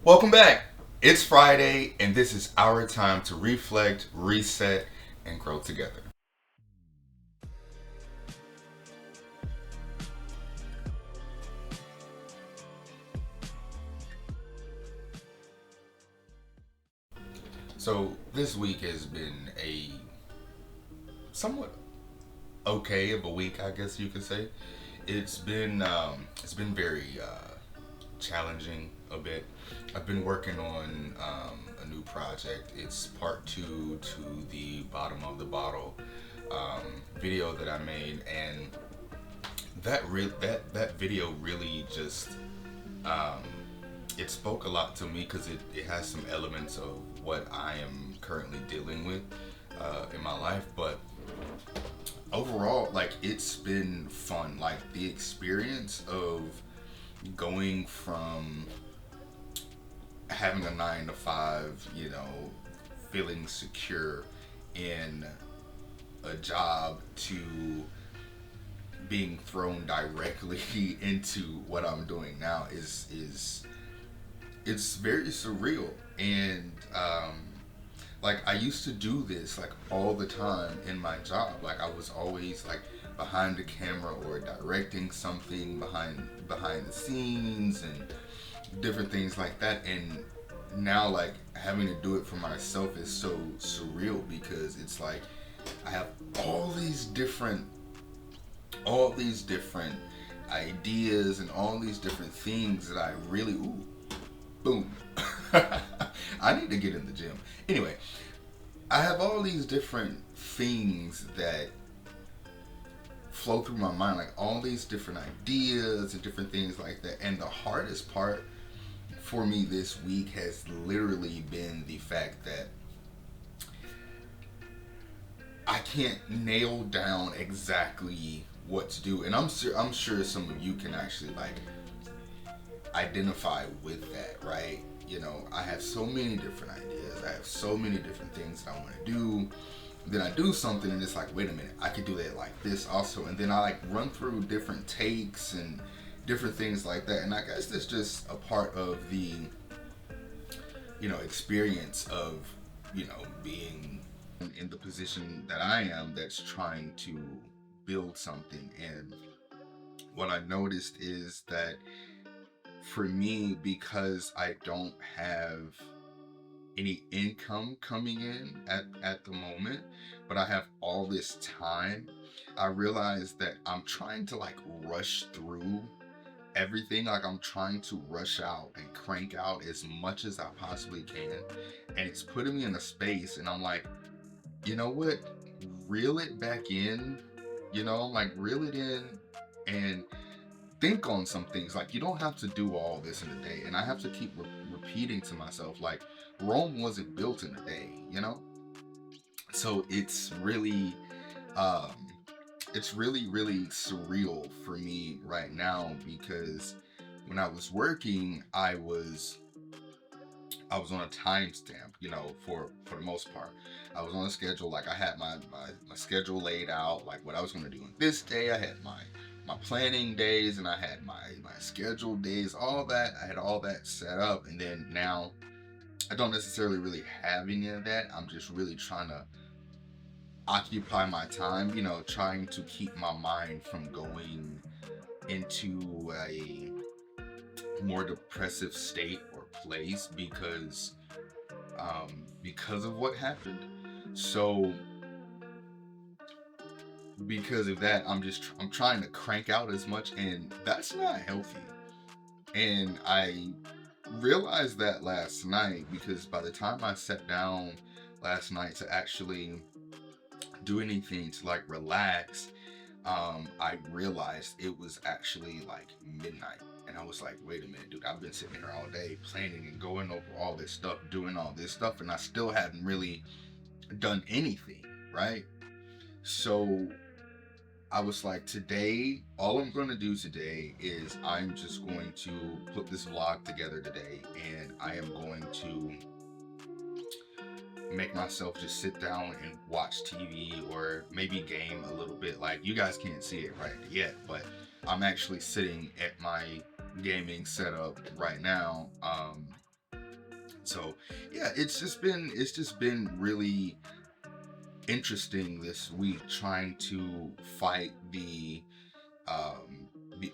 Welcome back. It's Friday, and this is our time to reflect, reset, and grow together. So, this week has been a somewhat okay of a week, I guess you could say. It's been very challenging a bit. I've been working on a new project. It's part two to the bottom of the bottle video that I made, and that video really just um, it spoke a lot to me because it has some elements of what I am currently dealing with in my life. But overall, like, it's been fun. Like, the experience of going from having a 9 to 5, feeling secure in a job, to being thrown directly into what I'm doing now is it's very surreal. And like, I used to do this like all the time in my job. Like, I was always like behind the camera or directing something behind the scenes and different things like that. And now, like, having to do it for myself is so surreal because it's like I have all these different ideas and all these different things that I really boom. I need to get in the gym. Anyway, I have all these different things that flow through my mind, like all these different ideas and different things like that. And the hardest part for me this week has literally been the fact that I can't nail down exactly what to do. And I'm sure some of you can actually, like, identify with that, right? I have so many different ideas. I have so many different things that I want to do. Then I do something and it's like, wait a minute, I could do that like this also. And then I like run through different takes and different things like that. And I guess that's just a part of the, experience of, being in the position that I am, that's trying to build something. And what I noticed is that for me, because I don't have any income coming in at the moment, but I have all this time, I realize that I'm trying to like rush through everything. Like, I'm trying to rush out and crank out as much as I possibly can. And it's putting me in a space, and I'm like, you know what? Reel it back in, like, reel it in and think on some things. Like, you don't have to do all this in a day. And I have to keep repeating to myself, like, Rome wasn't built in a day. So um, it's really surreal for me right now because when I was working, I was on a timestamp, for the most part. I was on a schedule. Like, I had my schedule laid out, like what I was going to do on this day. I had my planning days, and I had my scheduled days, all that. I had all that set up. And then now I don't necessarily really have any of that. I'm just really trying to occupy my time, trying to keep my mind from going into a more depressive state or place because of what happened. So because of that, I'm trying to crank out as much, and that's not healthy. And I realized that last night, because by the time I sat down last night to actually do anything to like relax, I realized it was actually like midnight. And I was like, wait a minute, dude, I've been sitting here all day planning and going over all this stuff, doing all this stuff, and I still haven't really done anything, right? So I was like, today, all I'm going to do today is I'm just going to put this vlog together today, and I am going to make myself just sit down and watch TV or maybe game a little bit. Like, you guys can't see it right yet, but I'm actually sitting at my gaming setup right now, So yeah, it's just been really interesting this week trying to fight the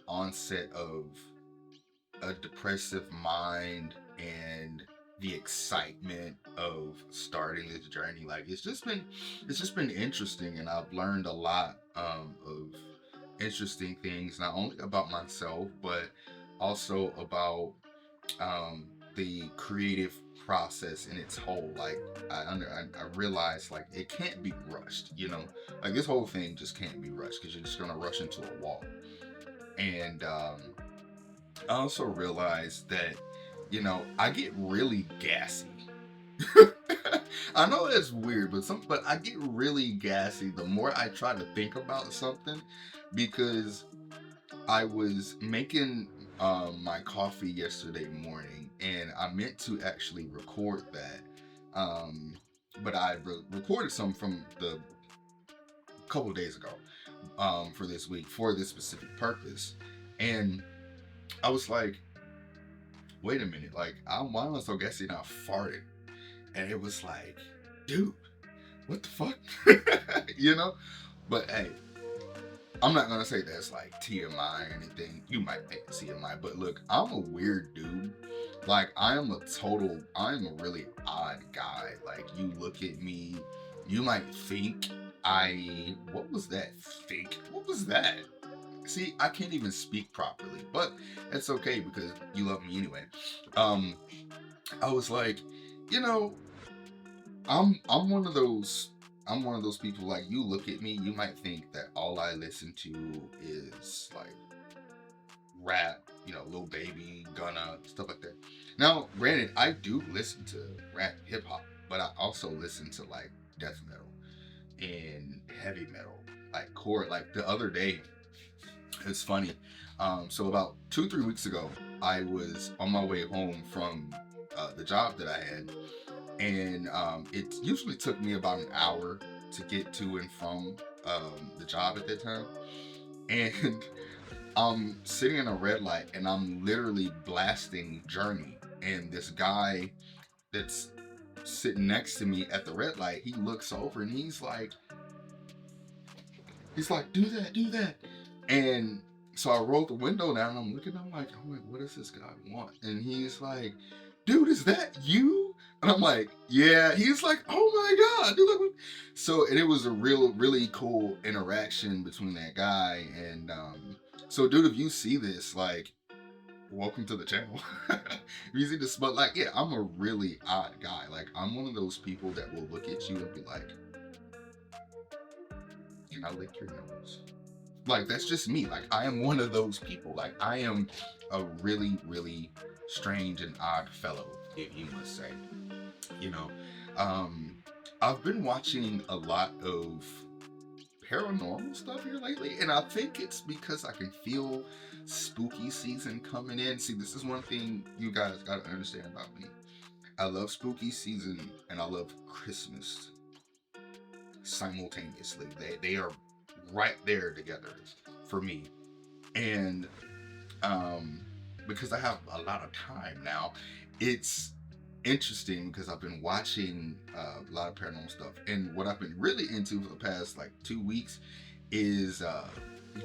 onset of a depressive mind and the excitement of starting this journey. Like it's just been interesting, and I've learned a lot of interesting things, not only about myself but also about um, the creative process in its whole. Like I realized like it can't be rushed. You know, like this whole thing just can't be rushed because you're just gonna rush into a wall. And I also realized that, you know, I get really gassy. I know that's weird, but I get really gassy the more I try to think about something, because I was making my coffee yesterday morning, and I meant to actually record that, um, but I recorded some from the couple of days ago for this week for this specific purpose, and I was like, wait a minute, like why am I so gassy and I farted? And it was like, dude, what the fuck? You know? But hey, I'm not gonna say that's like TMI or anything. You might think it's TMI, but look, I'm a weird dude. Like I'm a really odd guy. Like you look at me, you might think what was that? What was that? See, I can't even speak properly, but it's okay because you love me anyway. Um, I was like, you know, I'm one of those people. Like you look at me, you might think that all I listen to is like rap, you know, Lil Baby, Gunna, stuff like that. Now, granted, I do listen to rap, hip hop, but I also listen to like death metal and heavy metal, like core. Like the other day, it's funny. So about 2 3 weeks ago, I was on my way home from the job that I had, and it usually took me about an hour to get to and from the job at that time. And I'm sitting in a red light, and I'm literally blasting Journey, and this guy that's sitting next to me at the red light, he looks over and he's like, do that. And so I rolled the window down and I'm looking, I'm like, what does this guy want? And he's like, dude, is that you? And I'm like, yeah. He's like, oh my God, dude. So, and it was a really cool interaction between that guy. And so, dude, if you see this, like, welcome to the channel. If you see this, but like, yeah, I'm a really odd guy. Like, I'm one of those people that will look at you and be like, can I lick your nose? Like that's just me. Like I am one of those people. Like I am a really strange and odd fellow, if you must say. You know, um, I've been watching a lot of paranormal stuff here lately, and I think it's because I can feel spooky season coming in. See, this is one thing you guys gotta understand about me. I love spooky season and I love Christmas simultaneously. They are right there together for me. And um, because I have a lot of time now, it's interesting because I've been watching a lot of paranormal stuff. And what I've been really into for the past like 2 weeks is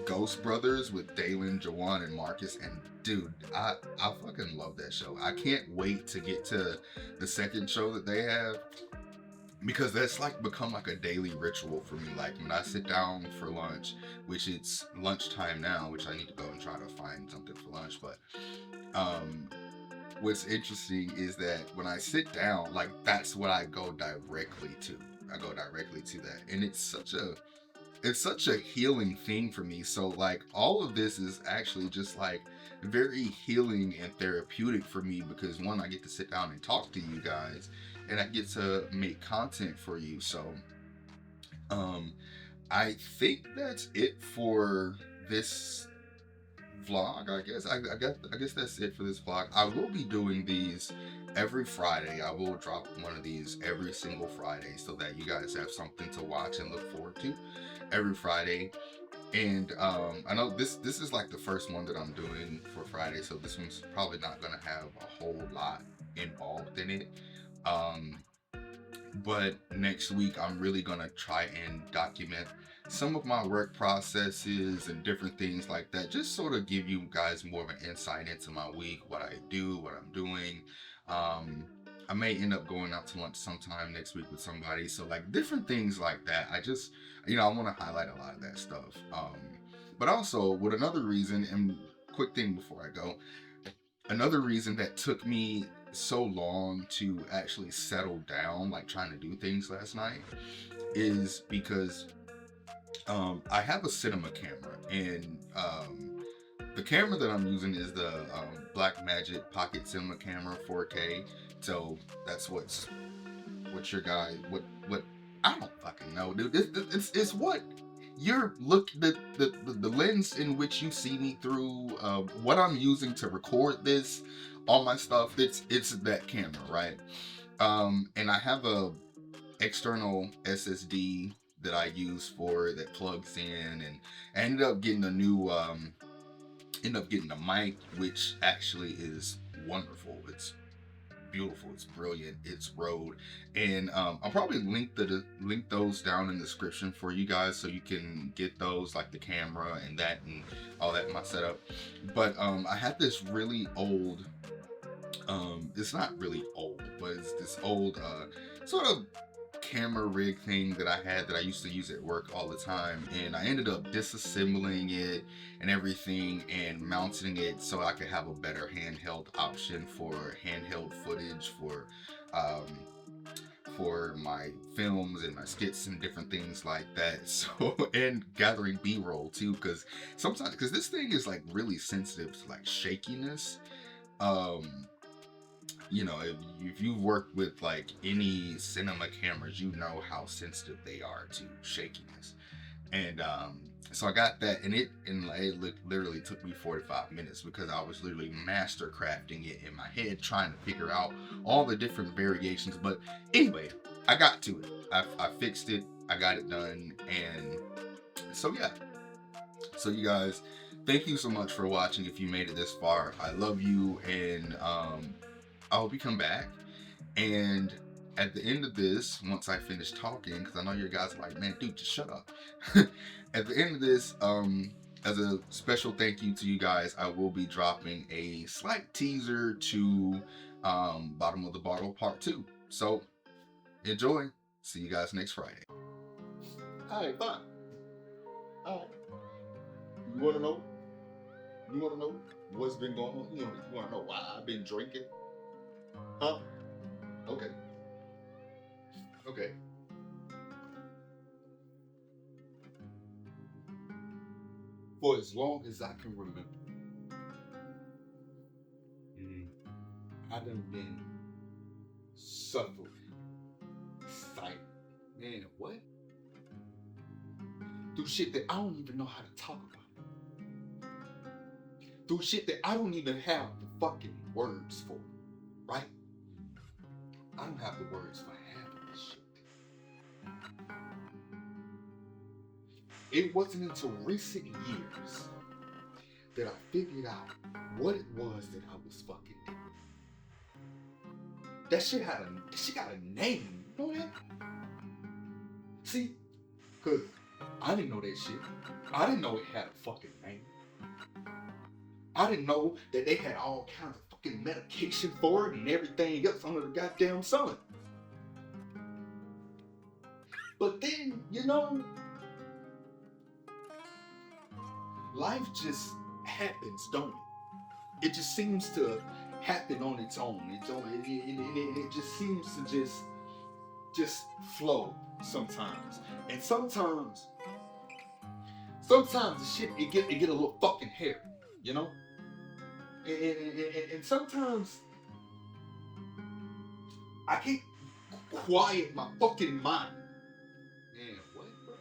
Ghost Brothers with Dalen, Jawan, and Marcus. And dude, I fucking love that show. I can't wait to get to the second show that they have, because that's like become like a daily ritual for me. Like when I sit down for lunch, which it's lunchtime now, which I need to go and try to find something for lunch. But um, what's interesting is that when I sit down, like that's what I go directly to. I go directly to that, and it's such a healing thing for me. So like all of this is actually just like very healing and therapeutic for me, because one, I get to sit down and talk to you guys, and I get to make content for you. So um I think that's it for this vlog. I guess that's it for this vlog. I will be doing these every Friday. I will drop one of these every single Friday so that you guys have something to watch and look forward to every Friday. And I know this is like the first one that I'm doing for Friday, so this one's probably not gonna have a whole lot involved involved in it. Um, but next week I'm really gonna try and document some of my work processes and different things like that. Just sort of give you guys more of an insight into my week, what I do, what I'm doing. Um, I may end up going out to lunch sometime next week with somebody. So like different things like that. I just, I want to highlight a lot of that stuff. But also with another reason, and quick thing before I go, another reason that took me so long to actually settle down, like trying to do things last night, is because I have a cinema camera, and the camera that I'm using is the Blackmagic Pocket Cinema Camera 4K. So that's what your guy what I don't fucking know, dude. It's what you're the lens in which you see me through. What I'm using to record this, all my stuff. It's that camera, right? And I have a external SSD that I use for it that plugs in, and I ended up getting a mic, which actually is wonderful. It's beautiful. It's brilliant. It's Rode, and I'll probably link those down in the description for you guys, so you can get those, like the camera and that and all that in my setup. But I had this really old. It's not really old, but it's this old sort of camera rig thing that I had that I used to use at work all the time, and I ended up disassembling it and everything and mounting it so I could have a better handheld option for handheld footage for my films and my skits and different things like that. So, and gathering B-roll too, because this thing is like really sensitive to like shakiness. If you've worked with like any cinema cameras, you know how sensitive they are to shakiness. And so I got that, and it literally took me 45 minutes because I was literally master crafting it in my head, trying to figure out all the different variations. But anyway, I got to it. I fixed it. I got it done. And so yeah. So you guys, thank you so much for watching. If you made it this far, I love you, and I hope you come back. And at the end of this, once I finish talking, because I know you guys are like, man, dude, just shut up. At the end of this, as a special thank you to you guys, I will be dropping a slight teaser to Bottom of the Bottle Part 2. So enjoy. See you guys next Friday. Alright, fine. Alright. You wanna know? What's been going on? You wanna know why I've been drinking? Huh? Okay. For as long as I can remember, I done been suffering, fighting, man, what? Through shit that I don't even know how to talk about. Through shit that I don't even have the fucking words for, right? I don't have the words for half of this shit. It wasn't until recent years that I figured out what it was that I was fucking doing. That shit got a name, you know that? See, cause I didn't know that shit. I didn't know it had a fucking name. I didn't know that they had all kinds of fucking medication for it and everything else under the goddamn sun. But then, life just happens, don't it? It just seems to happen on its own. It just seems to just flow sometimes. And sometimes the shit it get a little fucking hairy, And sometimes I can't quiet my fucking mind. Man, what, bro?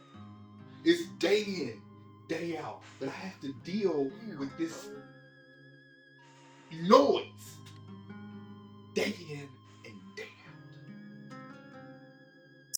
It's day in, day out that I have to deal with this noise. Day in,